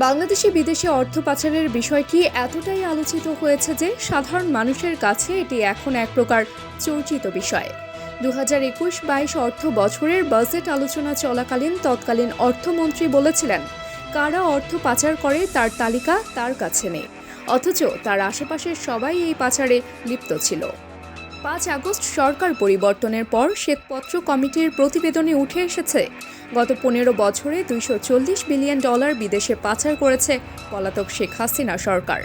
বাংলাদেশে বিদেশে অর্থ পাচারের বিষয়টি এতটাই আলোচিত হয়েছে যে সাধারণ মানুষের কাছে এটি এখন এক প্রকার চর্চিত বিষয়। 2021-22 অর্থ বছরের বাজেট আলোচনা চলাকালীন তৎকালীন অর্থমন্ত্রী বলেছিলেন, কারা অর্থ পাচার করে তার তালিকা তার কাছে নেই, অথচ তার আশেপাশের সবাই এই পাচারে লিপ্ত ছিল। 5 আগস্ট সরকার পরিবর্তনের পর শ্বেতপত্র কমিটির প্রতিবেদনে উঠে এসেছে, গত 15 বছরে $240 বিলিয়ন বিদেশে পাচার করেছে পলাতক শেখ হাসিনা সরকার।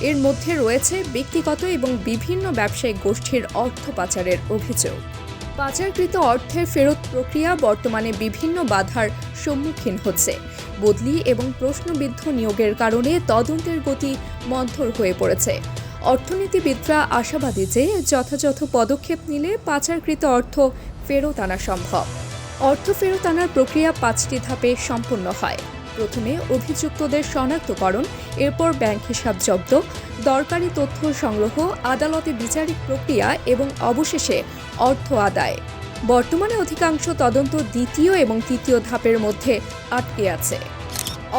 এর মধ্যে রয়েছে ব্যক্তিগত এবং বিভিন্ন ব্যবসায়িক গোষ্ঠীর অর্থ পাচারের অভিযোগ। পাচারকৃত অর্থের ফেরত প্রক্রিয়া বর্তমানে বিভিন্ন বাধার সম্মুখীন হচ্ছে। বদলি এবং প্রশ্নবিদ্ধ নিয়োগের কারণে তদন্তের গতি মন্থর হয়ে পড়েছে। অর্থনীতিবিদরা আশাবাদী যে যথাযথ পদক্ষেপ নিলে পাচারকৃত অর্থ ফেরত আনা সম্ভব। অর্থ ফেরত আনার প্রক্রিয়া 5টি ধাপে সম্পন্ন হয়। প্রথমে অভিযুক্তদের শনাক্তকরণ, এরপর ব্যাংক হিসাব জব্দ, দরকারি তথ্য সংগ্রহ, আদালতে বিচারিক প্রক্রিয়া এবং অবশেষে অর্থ আদায়। বর্তমানে অধিকাংশ তদন্ত দ্বিতীয় এবং তৃতীয় ধাপের মধ্যে আটকে আছে।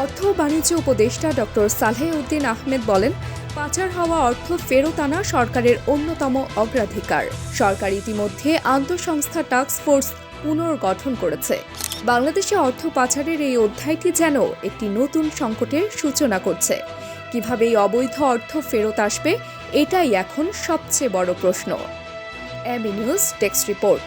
অর্থ ও বাণিজ্য উপদেষ্টা ডক্টর সালেহ উদ্দিন আহমেদ বলেন, পাচার হওয়া অর্থ ফেরত আনা সরকারের অন্যতম অগ্রাধিকার। সরকার ইতিমধ্যে আন্তঃসংস্থা টাস্ক ফোর্স পুনর্গঠন করেছে। বাংলাদেশে অর্থ পাচারের এই অধ্যায়টি যেন একটি নতুন সংকটের সূচনা করছে। কিভাবে এই অবৈধ অর্থ ফেরত আসবে, এটাই এখন সবচেয়ে বড় প্রশ্ন। A B news desk report.